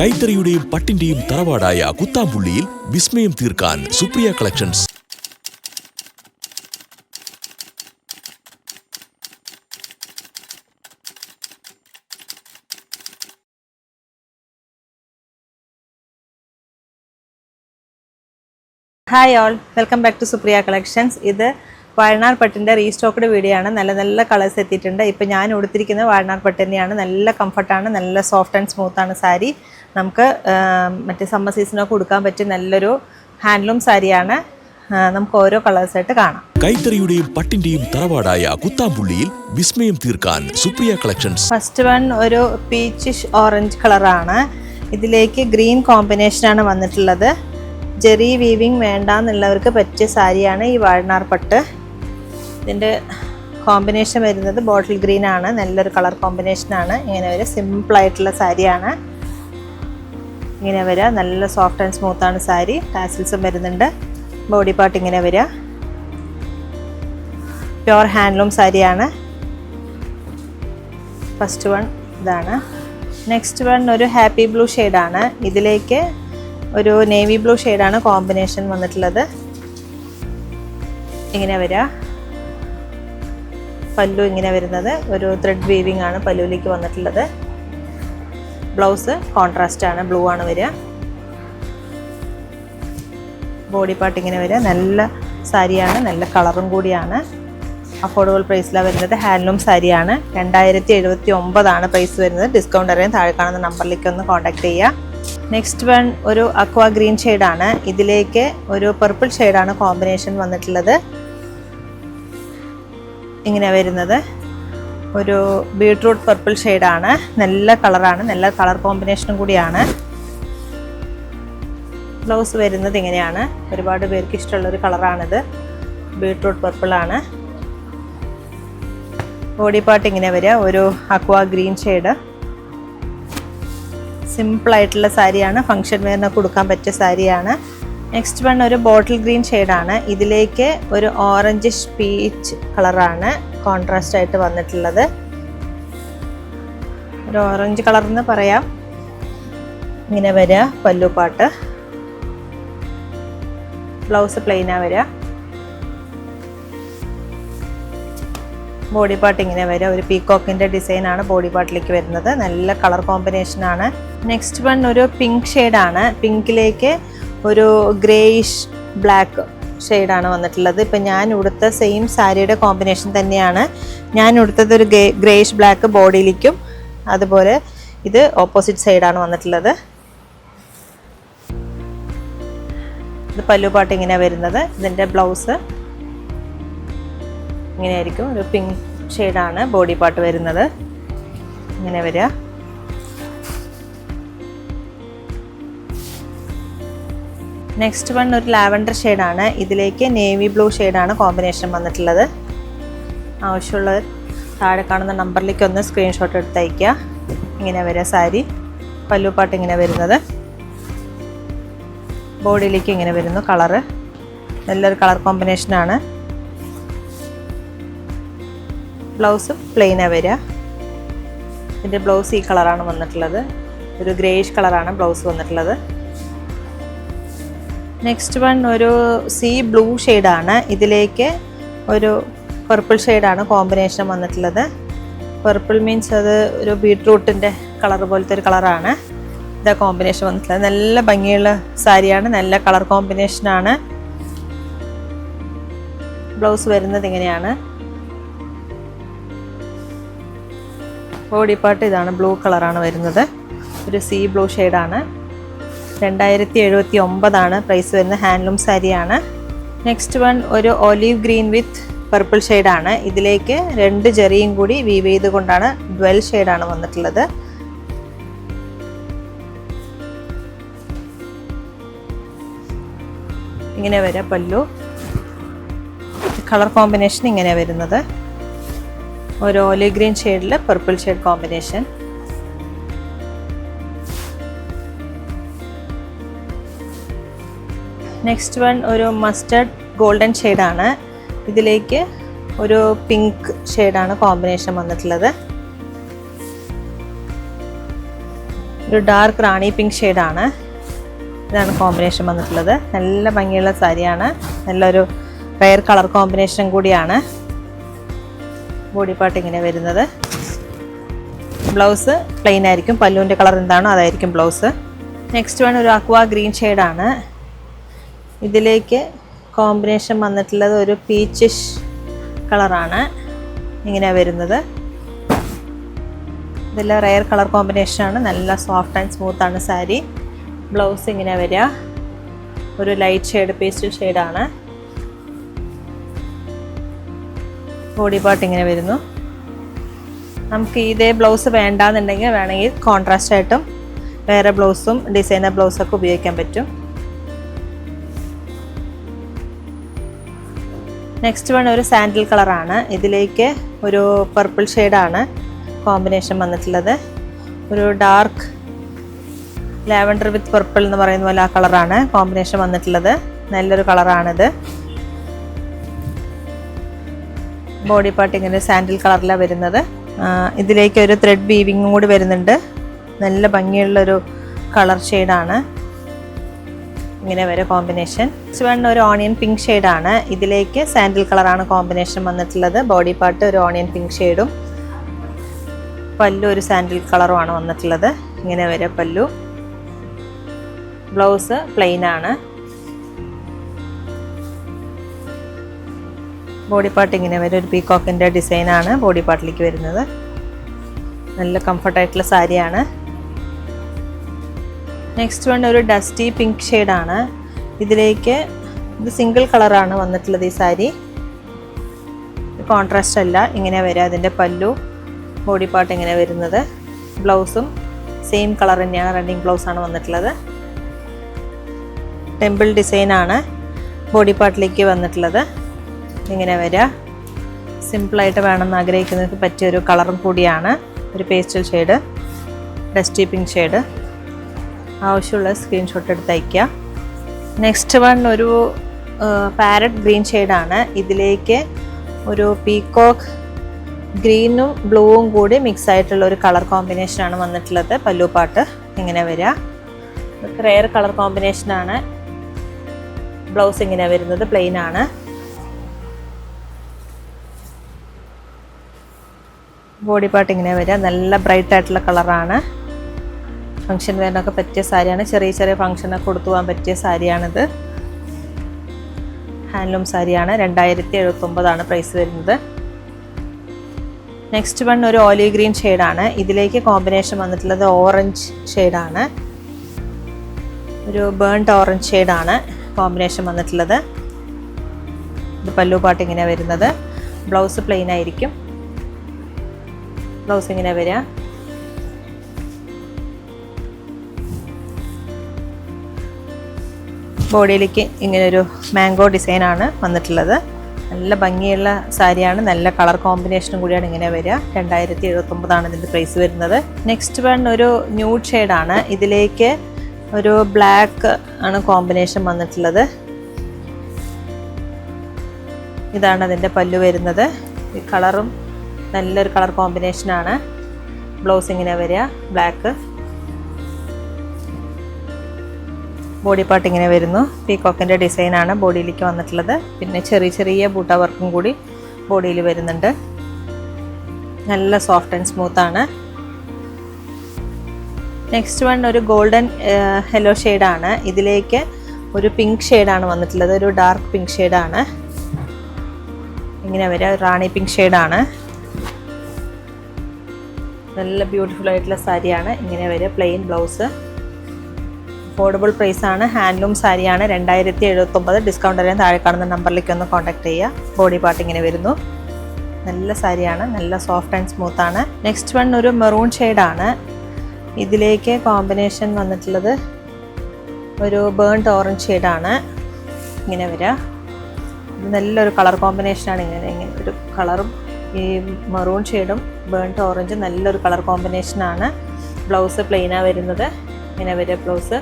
കൈത്തറിയുടെയും പട്ടിന്റെയും തറവാടായ കുത്താമ്പുള്ളിയിൽ വിസ്മയം തീർക്കാൻ Supriya collections. Hi all, welcome back to Supriya collections. ഇത് വാഴനാർ പട്ടിൻ്റെ റീസ്റ്റോക്ക്ഡ് വീഡിയോ ആണ്. നല്ല കളേഴ്സ് എത്തിയിട്ടുണ്ട്. ഇപ്പോൾ ഞാൻ ഉടുത്തിരിക്കുന്നത് വാഴനാർ പട്ട് തന്നെയാണ്. നല്ല കംഫർട്ടാണ്, നല്ല സോഫ്റ്റ് ആൻഡ് സ്മൂത്താണ് സാരി. നമുക്ക് മറ്റേ സമ്മർ സീസണൊക്കെ ഉടുക്കാൻ പറ്റിയ നല്ലൊരു ഹാൻഡ്ലൂം സാരിയാണ്. നമുക്ക് ഓരോ കളേഴ്സായിട്ട് കാണാം. കൈത്തറിയുടെയും പട്ടിന്റെയും തറവാടായ കുത്താമ്പുള്ളിയിൽ വിസ്മയം തീർക്കാൻ സുപ്രിയ കളക്ഷൻസ്. ഫസ്റ്റ് വൺ ഒരു പീച്ചിഷ് ഓറഞ്ച് കളറാണ്. ഇതിലേക്ക് ഗ്രീൻ കോമ്പിനേഷനാണ് വന്നിട്ടുള്ളത്. ജെറി വീവിങ് വേണ്ടാന്നുള്ളവർക്ക് പറ്റിയ സാരിയാണ് ഈ വാഴനാർ പട്ട്. ഇതിൻ്റെ കോമ്പിനേഷൻ വരുന്നത് ബോട്ടിൽ ഗ്രീൻ ആണ്. നല്ലൊരു കളർ കോമ്പിനേഷനാണ്. ഇങ്ങനെ വരിക സിമ്പിളായിട്ടുള്ള സാരിയാണ്. ഇങ്ങനെ വരിക, നല്ല സോഫ്റ്റ് ആൻഡ് സ്മൂത്താണ് സാരി. ടാസിൽസും വരുന്നുണ്ട്. ബോഡി പാർട്ട് ഇങ്ങനെ വരിക. പ്യുവർ ഹാൻഡ്ലൂം സാരിയാണ്. ഫസ്റ്റ് വൺ ഇതാണ്. നെക്സ്റ്റ് വൺ ഒരു ഹാപ്പി ബ്ലൂ ഷെയ്ഡാണ്. ഇതിലേക്ക് ഒരു നേവി ബ്ലൂ ഷെയ്ഡാണ് കോമ്പിനേഷൻ വന്നിട്ടുള്ളത്. ഇങ്ങനെ വരിക. പല്ലു ഇങ്ങനെ വരുന്നത് ഒരു ത്രെഡ് വീവിങ് ആണ് പല്ലുവിലേക്ക് വന്നിട്ടുള്ളത്. ബ്ലൗസ് കോൺട്രാസ്റ്റ് ആണ്, ബ്ലൂ ആണ് വരിക. ബോഡി പാർട്ട് ഇങ്ങനെ വരിക. നല്ല സാരിയാണ്, നല്ല കളറും കൂടിയാണ്. അഫോർഡബിൾ പ്രൈസിലാണ് വരുന്നത്. ഹാൻഡ്ലൂം സാരിയാണ്. 2079 പ്രൈസ് വരുന്നത്. ഡിസ്കൗണ്ട് അറിയാൻ താഴെ കാണുന്ന നമ്പറിലേക്ക് ഒന്ന് കോൺടാക്ട് ചെയ്യുക. നെക്സ്റ്റ് വൺ ഒരു അക്വാ ഗ്രീൻ ഷെയ്ഡാണ്. ഇതിലേക്ക് ഒരു പർപ്പിൾ ഷെയ്ഡാണ് കോമ്പിനേഷൻ വന്നിട്ടുള്ളത്. ഇങ്ങനെ വരുന്നത് ഒരു ബീട്രൂട്ട് പർപ്പിൾ ഷെയ്ഡാണ്. നല്ല കളറാണ്, നല്ല കളർ കോമ്പിനേഷനും കൂടിയാണ്. ബ്ലൗസ് വരുന്നത് ഇങ്ങനെയാണ്. ഒരുപാട് പേർക്ക് ഇഷ്ടമുള്ളൊരു കളറാണിത്. ബീട്രൂട്ട് പർപ്പിളാണ്. ബോഡി പാർട്ട് ഇങ്ങനെ വരിക. ഒരു അക്വാ ഗ്രീൻ ഷെയ്ഡ്. സിമ്പിളായിട്ടുള്ള സാരിയാണ്. ഫംഗ്ഷൻ വെയറിനൊക്കെ കൊടുക്കാൻ പറ്റിയ സാരിയാണ്. നെക്സ്റ്റ് വൺ ഒരു ബോട്ടിൽ ഗ്രീൻ ഷെയ്ഡാണ്. ഇതിലേക്ക് ഒരു ഓറഞ്ചിഷ് പീച്ച് കളറാണ് കോൺട്രാസ്റ്റ് ആയിട്ട് വന്നിട്ടുള്ളത്. ഒരു ഓറഞ്ച് കളർ എന്ന് പറയാം. ഇങ്ങനെ വരിക പല്ലു പാട്ട്. ബ്ലൗസ് പ്ലെയിനാ വരിക. ബോഡി പാർട്ട് ഇങ്ങനെ വരിക. ഒരു പീകോക്കിൻ്റെ ഡിസൈനാണ് ബോഡി പാർട്ടിലേക്ക് വരുന്നത്. നല്ല കളർ കോമ്പിനേഷനാണ്. നെക്സ്റ്റ് വൺ ഒരു പിങ്ക് ഷെയ്ഡാണ്. പിങ്കിലേക്ക് ഒരു ഗ്രേയിഷ് ബ്ലാക്ക് ഷെയ്ഡാണ് വന്നിട്ടുള്ളത്. ഇപ്പം ഞാൻ ഉടുത്ത സെയിം സാരിയുടെ കോമ്പിനേഷൻ തന്നെയാണ്. ഞാൻ ഉടുത്തത് ഒരു ഗ്രേയിഷ് ബ്ലാക്ക് ബോഡിയിലേക്കും, അതുപോലെ ഇത് ഓപ്പോസിറ്റ് സൈഡാണ് വന്നിട്ടുള്ളത്. ഇത് പല്ലു പാട്ട് ഇങ്ങനെ വരുന്നത്. ഇതിൻ്റെ ബ്ലൗസ് ഇങ്ങനെയായിരിക്കും. ഒരു പിങ്ക് ഷെയ്ഡാണ് ബോഡി പാർട്ട് വരുന്നത്. ഇങ്ങനെ വരിക. നെക്സ്റ്റ് വൺ ഒരു ലാവൻഡർ ഷെയ്ഡാണ്. ഇതിലേക്ക് നേവി ബ്ലൂ ഷെയ്ഡാണ് കോമ്പിനേഷൻ വന്നിട്ടുള്ളത്. ആവശ്യമുള്ളവർ താഴെ കാണുന്ന നമ്പറിലേക്ക് ഒന്ന് സ്ക്രീൻഷോട്ട് എടുത്ത് അയയ്ക്കുക. ഇങ്ങനെ വരിക സാരി. പല്ലു പാട്ട് ഇങ്ങനെ വരുന്നത്. ബോഡിയിലേക്ക് ഇങ്ങനെ വരുന്നു കളറ്. നല്ലൊരു കളർ കോമ്പിനേഷനാണ്. ബ്ലൗസ് പ്ലെയിനാണ് വരിക. ഇതിൻ്റെ ബ്ലൗസ് ഈ കളറാണ് വന്നിട്ടുള്ളത്. ഒരു ഗ്രേയിഷ് കളറാണ് ബ്ലൗസ് വന്നിട്ടുള്ളത്. നെക്സ്റ്റ് വൺ ഒരു സീ ബ്ലൂ ഷെയ്ഡാണ്. ഇതിലേക്ക് ഒരു പർപ്പിൾ ഷെയ്ഡാണ് കോമ്പിനേഷൻ വന്നിട്ടുള്ളത്. പർപ്പിൾ മീൻസ് അത് ഒരു ബീട്രൂട്ടിൻ്റെ കളർ പോലത്തെ ഒരു കളറാണ്. ഇതാ കോമ്പിനേഷൻ വന്നിട്ടുള്ളത്. നല്ല ഭംഗിയുള്ള സാരിയാണ്. നല്ല കളർ കോമ്പിനേഷനാണ്. ബ്ലൗസ് വരുന്നത് ഇങ്ങനെയാണ്. ബോഡി പാർട്ട് ഇതാണ്, ബ്ലൂ കളറാണ് വരുന്നത്. ഒരു സീ ബ്ലൂ ഷെയ്ഡാണ്. 2079 പ്രൈസ് വരുന്ന ഹാൻഡ്ലൂം സാരിയാണ്. നെക്സ്റ്റ് വൺ ഒരു ഒലീവ് ഗ്രീൻ വിത്ത് പർപ്പിൾ ഷെയ്ഡാണ്. ഇതിലേക്ക് 2 ജെറിയും കൂടി വീവ് ചെയ്ത് കൊണ്ടാണ് ഡ്വെൽ ഷെയ്ഡാണ് വന്നിട്ടുള്ളത്. ഇങ്ങനെ വരിക പല്ലു. കളർ കോമ്പിനേഷൻ ഇങ്ങനെ വരുന്നത്. ഒരു ഒലിവ് ഗ്രീൻ ഷെയ്ഡിൽ purple shade combination. Next one ഒരു മസ്റ്റർഡ് ഗോൾഡൻ ഷെയ്ഡാണ്. ഇതിലേക്ക് ഒരു പിങ്ക് ഷെയ്ഡാണ് കോമ്പിനേഷൻ വന്നിട്ടുള്ളത്. ഒരു ഡാർക്ക് റാണി പിങ്ക് ഷെയ്ഡാണ്. ഇതാണ് കോമ്പിനേഷൻ വന്നിട്ടുള്ളത്. നല്ല ഭംഗിയുള്ള സാരിയാണ്. നല്ലൊരു റെയർ കളർ കോമ്പിനേഷൻ കൂടിയാണ്. ബോഡി പാർട്ട് ഇങ്ങനെ വരുന്നത്. ബ്ലൗസ് പ്ലെയിൻ ആയിരിക്കും. പല്ലുവിൻ്റെ കളർ എന്താണോ അതായിരിക്കും ബ്ലൗസ്. നെക്സ്റ്റ് വൺ ഒരു അക്വാ ഗ്രീൻ ഷെയ്ഡാണ്. ഇതിലേക്ക് കോമ്പിനേഷൻ വന്നിട്ടുള്ളത് ഒരു പീച്ചിഷ് കളറാണ്. ഇങ്ങനെ വരുന്നത്. ഇതെല്ലാം റെയർ കളർ കോമ്പിനേഷനാണ്. നല്ല സോഫ്റ്റ് ആൻഡ് സ്മൂത്താണ് സാരി. ബ്ലൗസ് ഇങ്ങനെ വരിക ഒരു ലൈറ്റ് ഷെയ്ഡ് പേസ്റ്റൽ ഷെയ്ഡാണ്. ബോഡി പാർട്ട് ഇങ്ങനെ വരുന്നു. നമുക്ക് ഇതേ ബ്ലൗസ് വേണ്ടാന്നുണ്ടെങ്കിൽ വേണമെങ്കിൽ കോൺട്രാസ്റ്റ് ആയിട്ടും വേറെ ബ്ലൗസും ഡിസൈനർ ബ്ലൗസൊക്കെ ഉപയോഗിക്കാൻ പറ്റും. നെക്സ്റ്റ് വൺ ഒരു സാൻഡിൽ കളറാണ്. ഇതിലേക്ക് ഒരു പർപ്പിൾ ഷെയ്ഡാണ് കോമ്പിനേഷൻ വന്നിട്ടുള്ളത്. ഒരു ഡാർക്ക് ലാവൻഡർ വിത്ത് പർപ്പിൾ എന്ന് പറയുന്ന പോലെ ആ കളറാണ് കോമ്പിനേഷൻ വന്നിട്ടുള്ളത്. നല്ലൊരു കളറാണിത്. ബോഡി പാർട്ട് ഇങ്ങനെ സാൻഡിൽ കളറിലാണ് വരുന്നത്. ഇതിലേക്ക് ഒരു ത്രെഡ് വീവിങ്ങും കൂടി വരുന്നുണ്ട്. നല്ല ഭംഗിയുള്ളൊരു കളർ ഷെയ്ഡാണ്. ഇങ്ങനെ വരെ കോമ്പിനേഷൻ. നെക്സ്റ്റ് ഒരു ഓണിയൻ പിങ്ക് ഷെയ്ഡാണ്. ഇതിലേക്ക് സാൻഡിൽ കളറാണ് കോമ്പിനേഷൻ വന്നിട്ടുള്ളത്. ബോഡി പാർട്ട് ഒരു ഓണിയൻ പിങ്ക് ഷെയ്ഡും പല്ലു ഒരു സാൻഡിൽ കളറുമാണ് വന്നിട്ടുള്ളത്. ഇങ്ങനെ വരെ പല്ലു. ബ്ലൗസ് പ്ലെയിൻ ആണ്. ബോഡി പാർട്ട് ഇങ്ങനെ വരെ ഒരു പീകോക്കിൻ്റെ ഡിസൈനാണ് ബോഡി പാർട്ടിലേക്ക് വരുന്നത്. നല്ല കംഫർട്ടായിട്ടുള്ള സാരിയാണ്. നെക്സ്റ്റ് വൺ ഒരു ഡസ്റ്റി പിങ്ക് ഷെയ്ഡാണ്. ഇതിലേക്ക് ഇത് സിംഗിൾ കളറാണ് വന്നിട്ടുള്ളത് ഈ സാരി. കോൺട്രാസ്റ്റ് അല്ല. ഇങ്ങനെ വരിക അതിൻ്റെ പല്ലു. ബോഡി പാർട്ട് ഇങ്ങനെ വരുന്നത്. ബ്ലൗസും സെയിം കളർ തന്നെയാണ്. റണ്ണിങ് ബ്ലൗസാണ് വന്നിട്ടുള്ളത്. ടെമ്പിൾ ഡിസൈനാണ് ബോഡി പാർട്ടിലേക്ക് വന്നിട്ടുള്ളത്. ഇങ്ങനെ വരിക. സിമ്പിളായിട്ട് വേണമെന്ന് ആഗ്രഹിക്കുന്നവർക്ക് പറ്റിയൊരു കളറും കൂടിയാണ്. ഒരു pastel shade, dusty pink shade. ആവശ്യമുള്ള സ്ക്രീൻഷോട്ട് എടുത്ത് അയയ്ക്കുക. നെക്സ്റ്റ് വൺ ഒരു പാരറ്റ് ഗ്രീൻ ഷെയ്ഡാണ്. ഇതിലേക്ക് ഒരു പീകോക്ക് ഗ്രീനും ബ്ലൂവും കൂടി മിക്സ് ആയിട്ടുള്ള ഒരു കളർ കോമ്പിനേഷനാണ് വന്നിട്ടുള്ളത്. പല്ലു പാട്ട് ഇങ്ങനെ വരിക. ഇതൊക്കെ റെയർ കളർ കോമ്പിനേഷനാണ്. ബ്ലൗസ് ഇങ്ങനെ വരുന്നത് പ്ലെയിൻ ആണ്. ബോഡി പാർട്ട് ഇങ്ങനെ വരിക. നല്ല ബ്രൈറ്റ് ആയിട്ടുള്ള കളറാണ്. ഫംഗ്ഷൻ വേനൊക്കെ പറ്റിയ സാരിയാണ്. ചെറിയ ചെറിയ ഫംഗ്ഷനൊക്കെ കൊടുത്തു പോകാൻ പറ്റിയ സാരിയാണിത്. ഹാൻഡ്ലൂം സാരിയാണ്. 2079 പ്രൈസ് വരുന്നത്. നെക്സ്റ്റ് വൺ ഒരു ഓലിവ് ഗ്രീൻ ഷെയ്ഡാണ്. ഇതിലേക്ക് കോമ്പിനേഷൻ വന്നിട്ടുള്ളത് ഓറഞ്ച് ഷെയ്ഡാണ്. ഒരു ബേൺഡ് ഓറഞ്ച് ഷെയ്ഡാണ് കോമ്പിനേഷൻ വന്നിട്ടുള്ളത്. ഇത് പല്ലു പാട്ട് ഇങ്ങനെ വരുന്നത്. ബ്ലൗസ് പ്ലെയിൻ ആയിരിക്കും. ബ്ലൗസ് ഇങ്ങനെ വരിക. ബോഡിയിലേക്ക് ഇങ്ങനൊരു മാംഗോ ഡിസൈനാണ് വന്നിട്ടുള്ളത്. നല്ല ഭംഗിയുള്ള സാരിയാണ്. നല്ല കളർ കോമ്പിനേഷനും കൂടിയാണ് ഇങ്ങനെ വരിക. 2079 ഇതിൻ്റെ പ്രൈസ് വരുന്നത്. നെക്സ്റ്റ് വൺ ഒരു ന്യൂഡ് ഷെയ്ഡാണ്. ഇതിലേക്ക് ഒരു ബ്ലാക്ക് ആണ് കോമ്പിനേഷൻ വന്നിട്ടുള്ളത്. ഇതാണ് അതിൻ്റെ പല്ലു വരുന്നത്. ഈ കളറും നല്ലൊരു കളർ കോമ്പിനേഷനാണ്. ബ്ലൗസ് ഇങ്ങനെ വരിക ബ്ലാക്ക്. ബോഡി പാർട്ട് ഇങ്ങനെ വരുന്നു. പീകോക്കിൻ്റെ ഡിസൈനാണ് ബോഡിയിലേക്ക് വന്നിട്ടുള്ളത്. പിന്നെ ചെറിയ ചെറിയ ബൂട്ട വർക്കും കൂടി ബോഡിയിൽ വരുന്നുണ്ട്. നല്ല സോഫ്റ്റ് ആൻഡ് സ്മൂത്താണ്. നെക്സ്റ്റ് വൺ ഒരു ഗോൾഡൻ യെല്ലോ ഷെയ്ഡാണ്. ഇതിലേക്ക് ഒരു പിങ്ക് ഷെയ്ഡാണ് വന്നിട്ടുള്ളത്. ഒരു ഡാർക്ക് പിങ്ക് ഷെയ്ഡാണ്. ഇങ്ങനെ വരിക. റാണി പിങ്ക് ഷെയ്ഡാണ്. നല്ല ബ്യൂട്ടിഫുൾ ആയിട്ടുള്ള സാരിയാണ്. ഇങ്ങനെ വരിക. Plain blouse. അഫോർഡബിൾ പ്രൈസാണ്. ഹാൻഡ്ലൂം സാരിയാണ്. 2079. ഡിസ്കൗണ്ട് അറിയാൻ താഴെ കാണുന്ന നമ്പറിലേക്ക് ഒന്ന് കോൺടാക്ട് ചെയ്യുക. ബോഡി പാർട്ട് ഇങ്ങനെ വരുന്നു. നല്ല സാരിയാണ്. നല്ല സോഫ്റ്റ് ആൻഡ് സ്മൂത്താണ്. നെക്സ്റ്റ് വൺ ഒരു മെറൂൺ ഷെയ്ഡാണ്. ഇതിലേക്ക് കോമ്പിനേഷൻ വന്നിട്ടുള്ളത് ഒരു ബേൺഡ് ഓറഞ്ച് ഷെയ്ഡാണ്. ഇങ്ങനെ വരിക. ഇത് നല്ലൊരു കളർ കോമ്പിനേഷനാണ്. ഇങ്ങനെ ഒരു കളറും ഈ മെറൂൺ ഷെയ്ഡും ബേൺഡ് ഓറഞ്ചും നല്ലൊരു കളർ കോമ്പിനേഷനാണ്. ബ്ലൗസ് പ്ലെയിനാണ് വരുന്നത്. ഇങ്ങനെ വരിക ബ്ലൗസ്.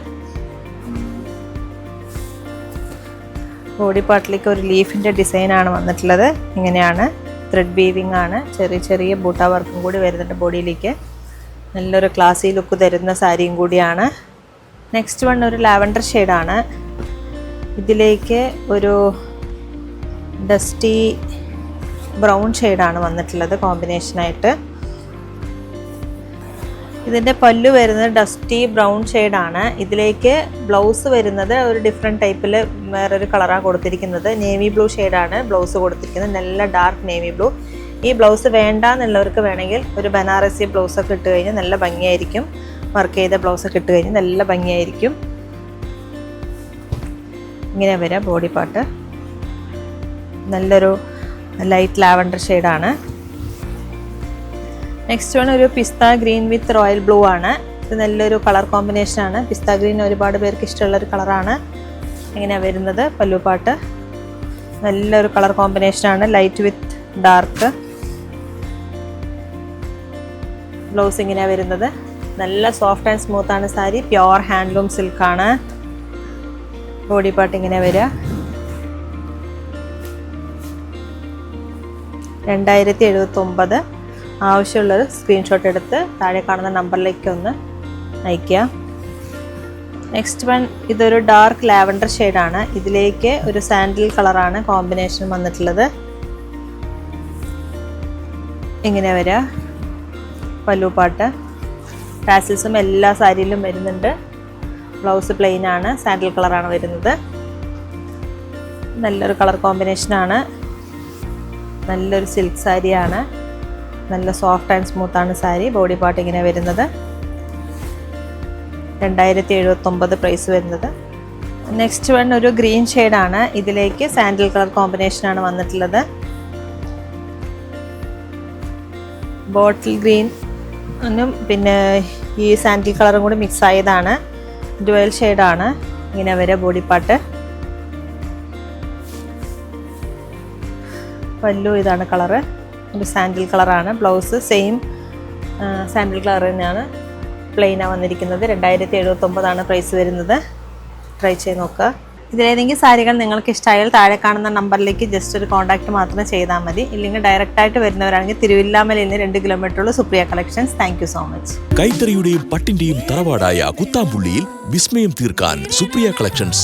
ബോഡി പാർട്ടിലേക്ക് ഒരു ലീഫിൻ്റെ ഡിസൈനാണ് വന്നിട്ടുള്ളത്. ഇങ്ങനെയാണ്. ത്രെഡ് വീവിങ് ആണ്. ചെറിയ ചെറിയ ബൂട്ട വർക്കും കൂടി വരുന്നുണ്ട് ബോഡിയിലേക്ക്. നല്ലൊരു ക്ലാസി ലുക്ക് തരുന്ന സാരിയും കൂടിയാണ്. നെക്സ്റ്റ് വൺ ഒരു ലാവൻഡർ ഷെയ്ഡാണ്. ഇതിലേക്ക് ഒരു ഡസ്റ്റി ബ്രൗൺ ഷെയ്ഡാണ് വന്നിട്ടുള്ളത് കോമ്പിനേഷനായിട്ട്. ഇതിൻ്റെ പല്ലു വരുന്നത് ഡസ്റ്റി ബ്രൗൺ ഷെയ്ഡാണ്. ഇതിലേക്ക് ബ്ലൗസ് വരുന്നത് ഒരു ഡിഫറെൻറ്റ് ടൈപ്പിൽ വേറൊരു കളറാണ് കൊടുത്തിരിക്കുന്നത്. നേവി ബ്ലൂ ഷെയ്ഡാണ് ബ്ലൗസ് കൊടുത്തിരിക്കുന്നത്, നല്ല ഡാർക്ക് നേവി ബ്ലൂ. ഈ ബ്ലൗസ് വേണ്ട എന്നുള്ളവർക്ക് വേണമെങ്കിൽ ഒരു ബനാറസി ബ്ലൗസൊക്കെ ഇട്ട് കഴിഞ്ഞാൽ നല്ല ഭംഗിയായിരിക്കും. വർക്ക് ചെയ്ത ബ്ലൗസൊക്കെ ഇട്ട് കഴിഞ്ഞാൽ നല്ല ഭംഗിയായിരിക്കും. ഇങ്ങനെ വരാം ബോഡി പാർട്ട്. നല്ലൊരു ലൈറ്റ് ലാവൻഡർ ഷെയ്ഡാണ്. നെക്സ്റ്റ് വൺ ഒരു പിസ്ത ഗ്രീൻ വിത്ത് റോയൽ ബ്ലൂ ആണ്. ഇത് നല്ലൊരു കളർ കോമ്പിനേഷനാണ്. പിസ്ത ഗ്രീൻ ഒരുപാട് പേർക്ക് ഇഷ്ടമുള്ളൊരു കളറാണ്. ഇങ്ങനെയാണ് വരുന്നത് പല്ലു പാട്ട്. നല്ലൊരു കളർ കോമ്പിനേഷനാണ്, ലൈറ്റ് വിത്ത് ഡാർക്ക്. ബ്ലൗസ് ഇങ്ങനെയാണ് വരുന്നത്. നല്ല സോഫ്റ്റ് ആൻഡ് സ്മൂത്ത് ആണ് സാരി. പ്യുവർ ഹാൻഡ്ലൂം സിൽക്കാണ്. ബോഡി പാർട്ട് ഇങ്ങനെ വരിക. 2079. ആവശ്യമുള്ളൊരു സ്ക്രീൻഷോട്ട് എടുത്ത് താഴെ കാണുന്ന നമ്പറിലേക്ക് ഒന്ന് അയയ്ക്കുക. നെക്സ്റ്റ് വൺ ഇതൊരു ഡാർക്ക് ലാവൻഡർ ഷെയ്ഡാണ്. ഇതിലേക്ക് ഒരു സാൻഡിൽ കളറാണ് കോമ്പിനേഷൻ വന്നിട്ടുള്ളത്. ഇങ്ങനെ വരിക പല്ലു പാട്ട്. ടാസിൽസും എല്ലാ സാരിയിലും വരുന്നുണ്ട്. ബ്ലൗസ് പ്ലെയിൻ ആണ്, സാൻഡിൽ കളറാണ് വരുന്നത്. നല്ലൊരു കളർ കോമ്പിനേഷനാണ്. നല്ലൊരു സിൽക്ക് സാരിയാണ്. നല്ല സോഫ്റ്റ് ആൻഡ് സ്മൂത്താണ് സാരി. ബോഡി പാർട്ട് ഇങ്ങനെ വരുന്നത്. 2079 പ്രൈസ് വരുന്നത്. നെക്സ്റ്റ് വൺ ഒരു ഗ്രീൻ ഷെയ്ഡാണ്. ഇതിലേക്ക് സാൻഡിൽ കളർ കോമ്പിനേഷനാണ് വന്നിട്ടുള്ളത്. ബോട്ടിൽ ഗ്രീനും പിന്നെ ഈ സാൻഡിൽ കളറും കൂടി മിക്സ് ആയതാണ്. ഡുവൽ ഷെയ്ഡാണ്. ഇങ്ങനെ വരെ ബോഡി പാർട്ട്. പല്ലു ഇതാണ് കളറ്, ഒരു സാൻഡിൽ കളറാണ്. ബ്ലൗസ് സെയിം സാൻഡിൽ കളർ തന്നെയാണ്, പ്ലെയിനാണ് വന്നിരിക്കുന്നത്. 2079 പ്രൈസ് വരുന്നത്. ട്രൈ ചെയ്ത് നോക്കുക. ഇതിലേതെങ്കിലും സാരികൾ നിങ്ങൾക്ക് ഇഷ്ടമായാൽ താഴെ കാണുന്ന നമ്പറിലേക്ക് ജസ്റ്റ് ഒരു കോൺടാക്റ്റ് മാത്രം ചെയ്താൽ മതി. ഇല്ലെങ്കിൽ ഡയറക്റ്റായിട്ട് വരുന്നവരാണെങ്കിൽ തിരുവില്ലാമലയിൽ നിന്ന് 2 കിലോമീറ്ററുള്ള Supriya Collections. Thank you so much. കൈത്തറിയുടെയും പട്ടിന്റെയും തറവാടായ കുത്താമ്പുള്ളിയിൽ വിസ്മയം തീർക്കാൻ സുപ്രിയ കളക്ഷൻസ്.